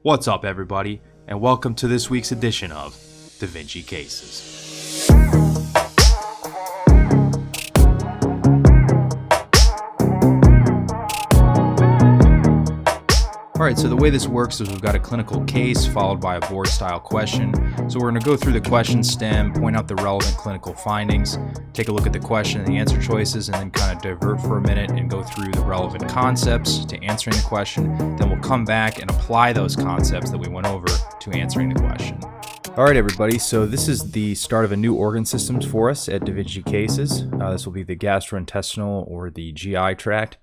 What's up, everybody, and welcome to this week's edition of DaVinci Cases. Alright, so the way this works is we've got a clinical case followed by a board-style question. So we're going to go through the question stem, point out the relevant clinical findings, take a look at the question and the answer choices, and then kind of divert for a minute and go through the relevant concepts to answering the question. Then we'll come back and apply those concepts that we went over to answering the question. Alright, everybody, so this is the start of a new organ systems for us at DaVinci Cases. This will be the gastrointestinal or the GI tract.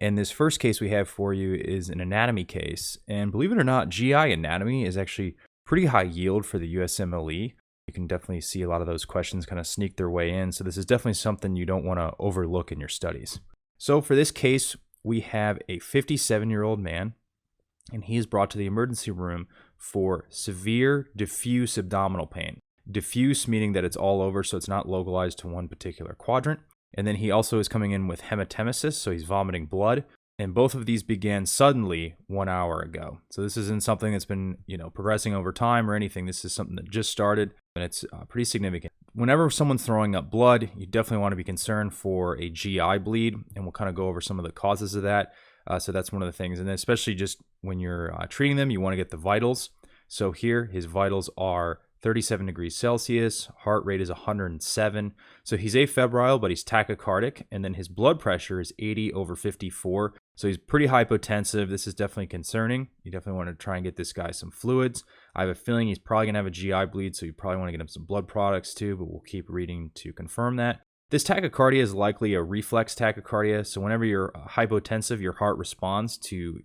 And this first case we have for you is an anatomy case. And believe it or not, GI anatomy is actually pretty high yield for the USMLE. You can definitely see a lot of those questions kind of sneak their way in. So this is definitely something you don't want to overlook in your studies. So for this case, we have a 57-year-old man, and he is brought to the emergency room for severe diffuse abdominal pain. Diffuse meaning that it's all over, so it's not localized to one particular quadrant. And then he also is coming in with hematemesis, so he's vomiting blood. And both of these began suddenly 1 hour ago. So this isn't something that's been, progressing over time or anything. This is something that just started, and it's pretty significant. Whenever someone's throwing up blood, you definitely want to be concerned for a GI bleed, and we'll kind of go over some of the causes of that. So that's one of the things. And then especially just when you're treating them, you want to get the vitals. So here, his vitals are 37 degrees Celsius, heart rate is 107. So he's afebrile, but he's tachycardic, and then his blood pressure is 80/54. So he's pretty hypotensive. This is definitely concerning. You definitely want to try and get this guy some fluids. I have a feeling he's probably going to have a GI bleed, so you probably want to get him some blood products too, but we'll keep reading to confirm that. This tachycardia is likely a reflex tachycardia. So whenever you're hypotensive, your heart responds to,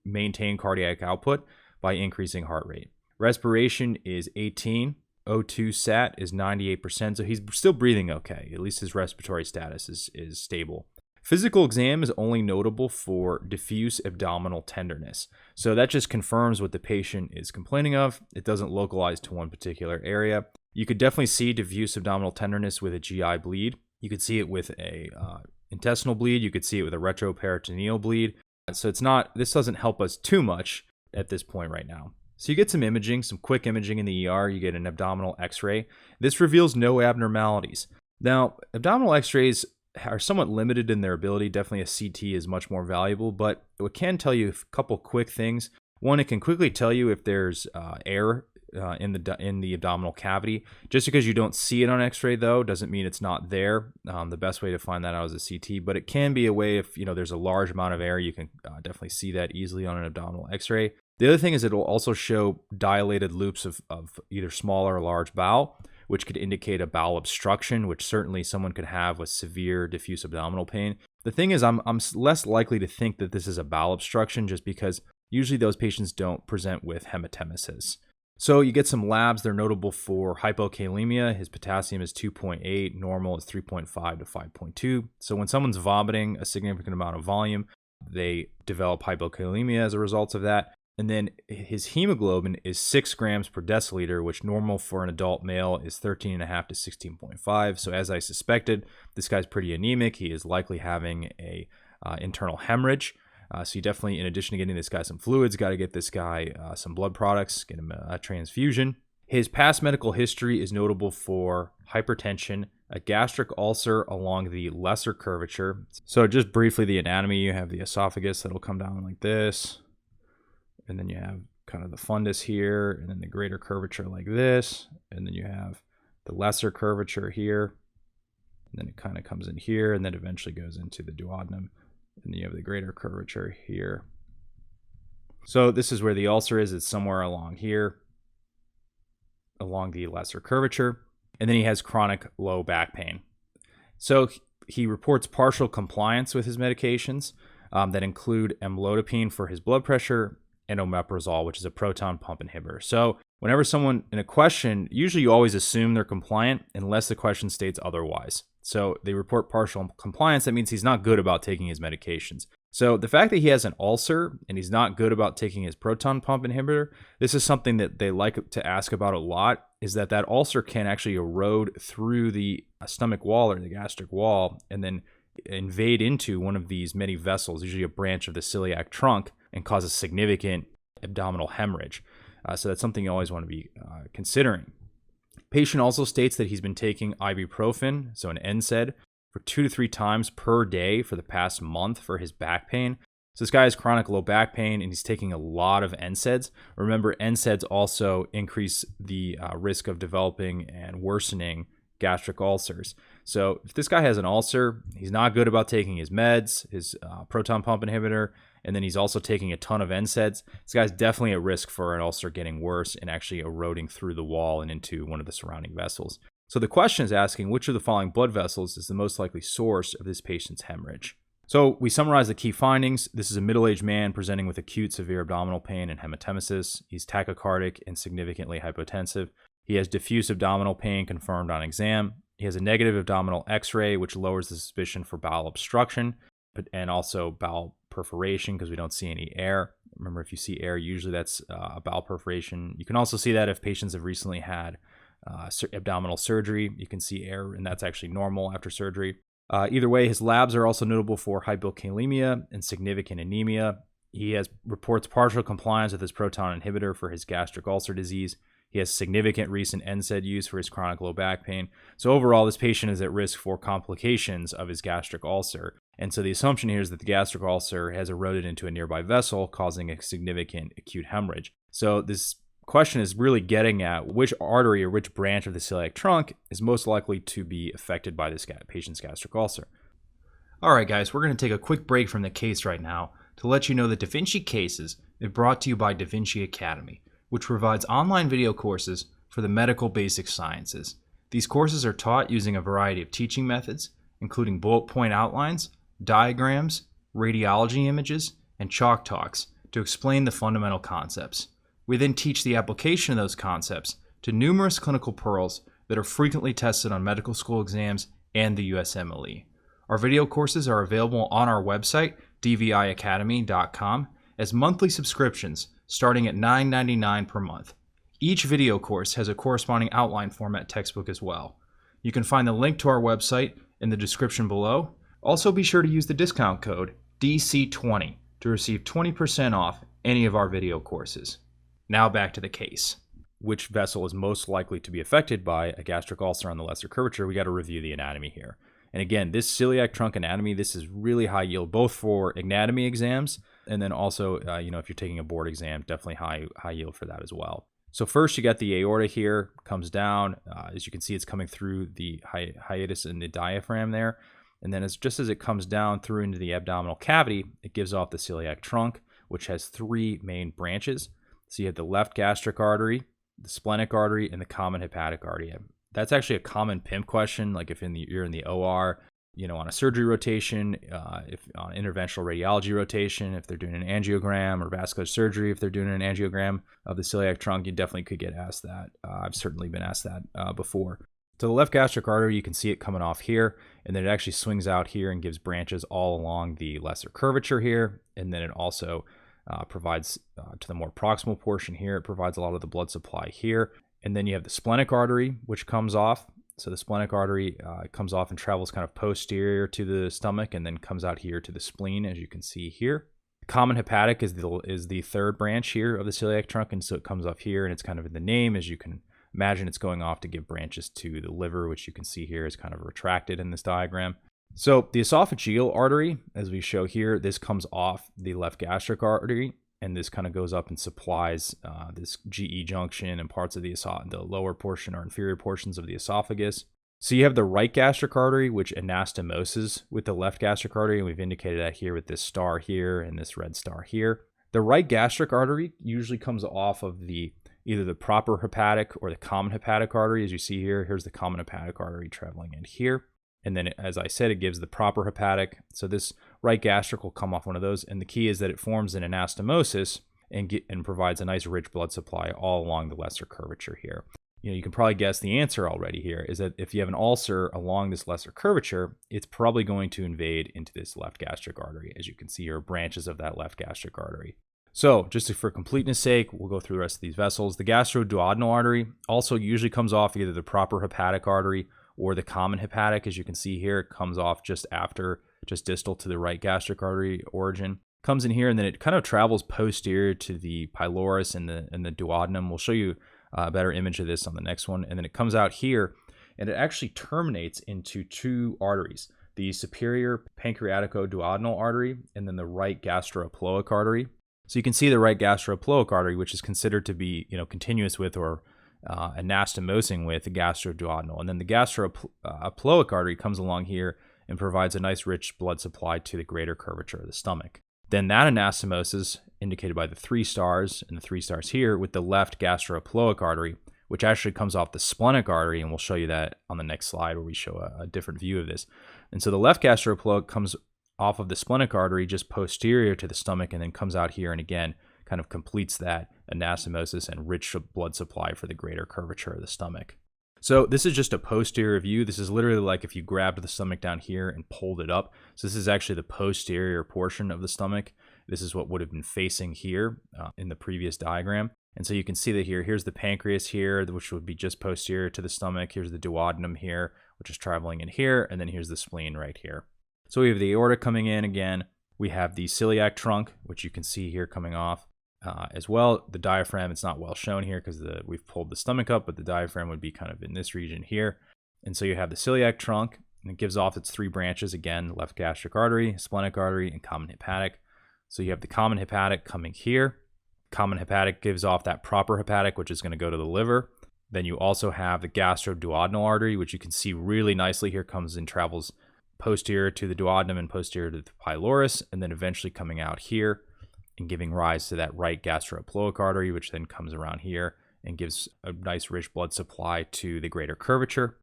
maintain cardiac output by increasing heart rate. Respiration is 18. O2 sat is 98%, so he's still breathing okay. At least his respiratory status is stable. Physical exam is only notable for diffuse abdominal tenderness. So that just confirms what the patient is complaining of. It doesn't localize to one particular area. You could definitely see diffuse abdominal tenderness with a GI bleed. You could see it with a intestinal bleed. You could see it with a retroperitoneal bleed. So this doesn't help us too much at this point right now. So you get some imaging, some quick imaging in the ER. You get an abdominal x-ray. This reveals no abnormalities. Now, abdominal x-rays are somewhat limited in their ability. Definitely a CT is much more valuable, but it can tell you a couple quick things. One, it can quickly tell you if there's air in the abdominal cavity. Just because you don't see it on x-ray, though, doesn't mean it's not there. The best way to find that out is a CT, but it can be a way if there's a large amount of air, you can definitely see that easily on an abdominal x-ray. The other thing is it will also show dilated loops of either small or large bowel, which could indicate a bowel obstruction, which certainly someone could have with severe diffuse abdominal pain. The thing is, I'm less likely to think that this is a bowel obstruction just because usually those patients don't present with hematemesis. So you get some labs. They're notable for hypokalemia. His potassium is 2.8. Normal is 3.5 to 5.2. So when someone's vomiting a significant amount of volume, they develop hypokalemia as a result of that. And then his hemoglobin is 6 grams per deciliter, which normal for an adult male is 13.5 to 16.5. So as I suspected, this guy's pretty anemic. He is likely having a internal hemorrhage. So you definitely, in addition to getting this guy some fluids, got to get this guy some blood products, get him a transfusion. His past medical history is notable for hypertension, a gastric ulcer along the lesser curvature. So just briefly, the anatomy, you have the esophagus that'll come down like this. And then you have kind of the fundus here, and then the greater curvature like this. And then you have the lesser curvature here. And then it kind of comes in here, and then eventually goes into the duodenum. And then you have the greater curvature here. So this is where the ulcer is. It's somewhere along here, along the lesser curvature. And then he has chronic low back pain. So he reports partial compliance with his medications that include amlodipine for his blood pressure, and omeprazole, which is a proton pump inhibitor. So whenever someone in a question, usually you always assume they're compliant unless the question states otherwise. So they report partial compliance. That means he's not good about taking his medications. So the fact that he has an ulcer and he's not good about taking his proton pump inhibitor, this is something that they like to ask about a lot, is that ulcer can actually erode through the stomach wall or the gastric wall and then invade into one of these many vessels, usually a branch of the celiac trunk, and cause a significant abdominal hemorrhage. So that's something you always want to be considering. Patient also states that he's been taking ibuprofen, so an NSAID, for 2 to 3 times per day for the past month for his back pain. So this guy has chronic low back pain and he's taking a lot of NSAIDs. Remember, NSAIDs also increase the risk of developing and worsening gastric ulcers. So if this guy has an ulcer, he's not good about taking his meds, his proton pump inhibitor, and then he's also taking a ton of NSAIDs. This guy's definitely at risk for an ulcer getting worse and actually eroding through the wall and into one of the surrounding vessels. So the question is asking which of the following blood vessels is the most likely source of this patient's hemorrhage. So we summarize the key findings. This is a middle-aged man presenting with acute severe abdominal pain and hematemesis. He's tachycardic and significantly hypotensive. He has diffuse abdominal pain confirmed on exam. He has a negative abdominal x-ray, which lowers the suspicion for bowel obstruction and also bowel perforation because we don't see any air. Remember, if you see air, usually that's a bowel perforation. You can also see that if patients have recently had abdominal surgery. You can see air, and that's actually normal after surgery. Either way, his labs are also notable for hypokalemia and significant anemia. He reports partial compliance with his proton inhibitor for his gastric ulcer disease. He has significant recent NSAID use for his chronic low back pain. So overall, this patient is at risk for complications of his gastric ulcer. And so the assumption here is that the gastric ulcer has eroded into a nearby vessel, causing a significant acute hemorrhage. So this question is really getting at which artery or which branch of the celiac trunk is most likely to be affected by this patient's gastric ulcer. All right, guys, we're going to take a quick break from the case right now to let you know that DaVinci Cases is brought to you by DaVinci Academy, which provides online video courses for the medical basic sciences. These courses are taught using a variety of teaching methods, including bullet point outlines, diagrams, radiology images, and chalk talks to explain the fundamental concepts. We then teach the application of those concepts to numerous clinical pearls that are frequently tested on medical school exams and the USMLE. Our video courses are available on our website, dviacademy.com, as monthly subscriptions starting at $9.99 per month. Each video course has a corresponding outline format textbook as well. You can find the link to our website in the description below. Also be sure to use the discount code DC20 to receive 20% off any of our video courses. Now back to the case. Which vessel is most likely to be affected by a gastric ulcer on the lesser curvature? We got to review the anatomy here. And again, this celiac trunk anatomy, this is really high yield, both for anatomy exams and then also, if you're taking a board exam, definitely high yield for that as well. So first, you got the aorta here, comes down. As you can see, it's coming through the hiatus in the diaphragm there. And then just as it comes down through into the abdominal cavity, it gives off the celiac trunk, which has 3 main branches. So you have the left gastric artery, the splenic artery, and the common hepatic artery. That's actually a common PIMP question, like if you're in the OR, on a surgery rotation, if on interventional radiology rotation, if they're doing an angiogram, or vascular surgery, if they're doing an angiogram of the celiac trunk, you definitely could get asked that. I've certainly been asked that before. So the left gastric artery, you can see it coming off here, and then it actually swings out here and gives branches all along the lesser curvature here, and then it also provides to the more proximal portion here. It provides a lot of the blood supply here. And then you have the splenic artery, which comes off. So the splenic artery comes off and travels kind of posterior to the stomach and then comes out here to the spleen, as you can see here. The common hepatic is the third branch here of the celiac trunk, and so it comes off here, and it's kind of in the name. As you can imagine, it's going off to give branches to the liver, which you can see here is kind of retracted in this diagram. So the esophageal artery, as we show here, this comes off the left gastric artery, and this kind of goes up and supplies this GE junction and parts of the lower portion or inferior portions of the esophagus. So you have the right gastric artery, which anastomoses with the left gastric artery, and we've indicated that here with this star here and this red star here. The right gastric artery usually comes off of either the proper hepatic or the common hepatic artery. As you see here, here's the common hepatic artery traveling in here. And then, as I said, it gives the proper hepatic. So this right gastric will come off one of those. And the key is that it forms an anastomosis and provides a nice rich blood supply all along the lesser curvature here. You can probably guess the answer already here is that if you have an ulcer along this lesser curvature, it's probably going to invade into this left gastric artery. As you can see here, branches of that left gastric artery. So just for completeness sake, we'll go through the rest of these vessels. The gastroduodenal artery also usually comes off either the proper hepatic artery or the common hepatic. As you can see here, it comes off just distal to the right gastric artery origin. comes in here, and then it kind of travels posterior to the pylorus and the duodenum. We'll show you a better image of this on the next one. And then it comes out here, and it actually terminates into two arteries, the superior pancreatico-duodenal artery and then the right gastroeploic artery. So you can see the right gastroeploic artery, which is considered to be, continuous with or anastomosing with the gastroduodenal. And then the gastroeploic artery comes along here and provides a nice rich blood supply to the greater curvature of the stomach. Then that anastomoses, indicated by the 3 stars and the 3 stars here, with the left gastroeploic artery, which actually comes off the splenic artery, and we'll show you that on the next slide where we show a different view of this. And so the left gastroeploic comes off of the splenic artery just posterior to the stomach and then comes out here and again kind of completes that anastomosis and rich blood supply for the greater curvature of the stomach. So this is just a posterior view. This is literally like if you grabbed the stomach down here and pulled it up. So this is actually the posterior portion of the stomach. This is what would have been facing here in the previous diagram. And so you can see that here's the pancreas here, which would be just posterior to the stomach. Here's the duodenum here, which is traveling in here. And then here's the spleen right here. So we have the aorta coming in again. We have the celiac trunk, which you can see here coming off. As well, the diaphragm, it's not well shown here because we've pulled the stomach up, but the diaphragm would be kind of in this region here. And so you have the celiac trunk, and it gives off its 3 branches, again, left gastric artery, splenic artery, and common hepatic. So you have the common hepatic coming here. Common hepatic gives off that proper hepatic, which is going to go to the liver. Then you also have the gastroduodenal artery, which you can see really nicely here comes and travels posterior to the duodenum and posterior to the pylorus, and then eventually coming out here and giving rise to that right gastroeploic artery, which then comes around here and gives a nice rich blood supply to the greater curvature.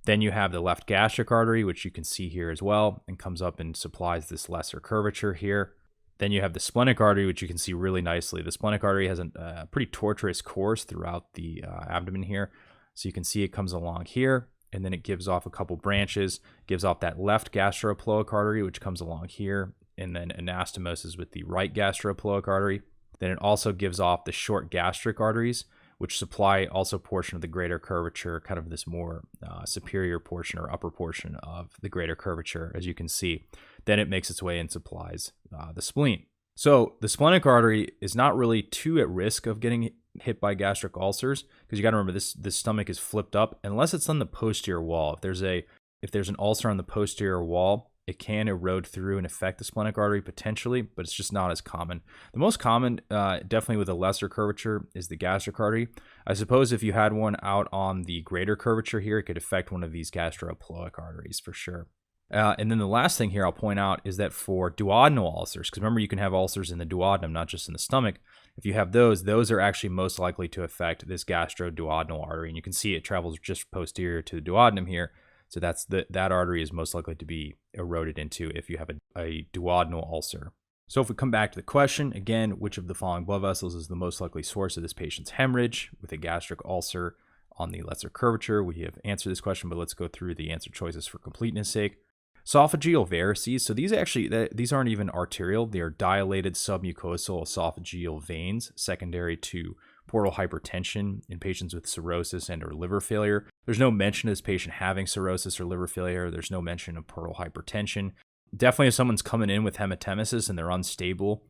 Then you have the left gastric artery, which you can see here as well, and comes up and supplies this lesser curvature here. Then you have the splenic artery, which you can see really nicely. The splenic artery has a pretty tortuous course throughout the abdomen here. So you can see it comes along here, and then it gives off a couple branches, gives off that left gastroeploic artery, which comes along here, and then anastomoses with the right gastroeploic artery. Then it also gives off the short gastric arteries, which supply also a portion of the greater curvature, kind of this more superior portion or upper portion of the greater curvature, as you can see. Then it makes its way and supplies the spleen. So the splenic artery is not really too at risk of getting hit by gastric ulcers, because you got to remember this stomach is flipped up unless it's on the posterior wall. If there's an ulcer on the posterior wall, it can erode through and affect the splenic artery potentially, but it's just not as common. The most common, definitely with a lesser curvature, is the gastric artery. I suppose if you had one out on the greater curvature here, it could affect one of these gastroeploic arteries for sure. And then the last thing here I'll point out is that for duodenal ulcers, because remember you can have ulcers in the duodenum, not just in the stomach. If you have those are actually most likely to affect this gastroduodenal artery. And you can see it travels just posterior to the duodenum here. So that artery is most likely to be eroded into if you have a duodenal ulcer. So if we come back to the question, again, which of the following blood vessels is the most likely source of this patient's hemorrhage with a gastric ulcer on the lesser curvature? We have answered this question, but let's go through the answer choices for completeness sake. Esophageal varices. So these aren't even arterial. They are dilated submucosal esophageal veins secondary to portal hypertension in patients with cirrhosis and or liver failure. There's no mention of this patient having cirrhosis or liver failure. There's no mention of portal hypertension. Definitely if someone's coming in with hematemesis and they're unstable,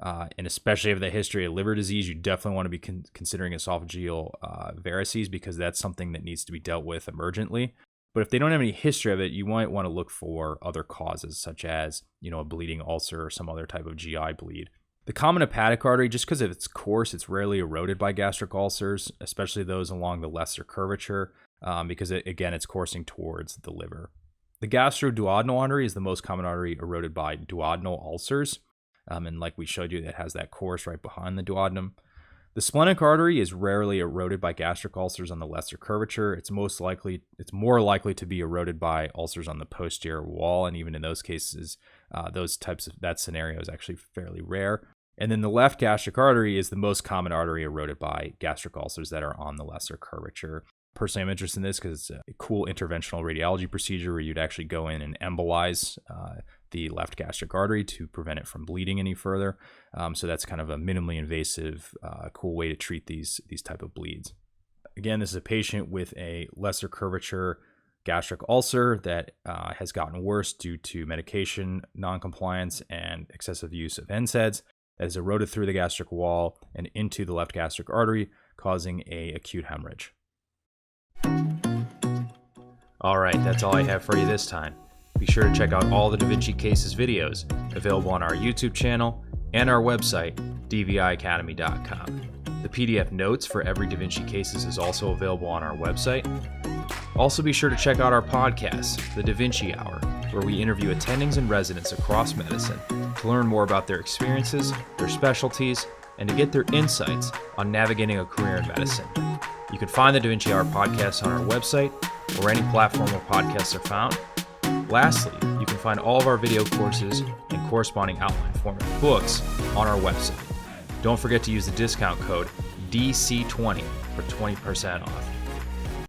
and especially if they have a history of liver disease, you definitely want to be considering esophageal varices, because that's something that needs to be dealt with emergently. But if they don't have any history of it, you might want to look for other causes, such as, a bleeding ulcer or some other type of GI bleed. The common hepatic artery, just because of its course, it's rarely eroded by gastric ulcers, especially those along the lesser curvature, because it's coursing towards the liver. The gastroduodenal artery is the most common artery eroded by duodenal ulcers, and like we showed you, it has that course right behind the duodenum. The splenic artery is rarely eroded by gastric ulcers on the lesser curvature. It's more likely to be eroded by ulcers on the posterior wall, and even in those cases, that scenario is actually fairly rare. And then the left gastric artery is the most common artery eroded by gastric ulcers that are on the lesser curvature. Personally, I'm interested in this because it's a cool interventional radiology procedure where you'd actually go in and embolize the left gastric artery to prevent it from bleeding any further. So that's kind of a minimally invasive, cool way to treat these type of bleeds. Again, this is a patient with a lesser curvature gastric ulcer that has gotten worse due to medication noncompliance and excessive use of NSAIDs that has eroded through the gastric wall and into the left gastric artery, causing an acute hemorrhage. All right, that's all I have for you this time. Be sure to check out all the DaVinci Cases videos available on our YouTube channel and our website, dviacademy.com. The PDF notes for every DaVinci Cases is also available on our website. Also be sure to check out our podcast, The DaVinci Hour, where we interview attendings and residents across medicine to learn more about their experiences, their specialties, and to get their insights on navigating a career in medicine. You can find the DaVinci Hour podcast on our website or any platform where podcasts are found. Lastly, you can find all of our video courses and corresponding outline format books on our website. Don't forget to use the discount code DC20 for 20% off.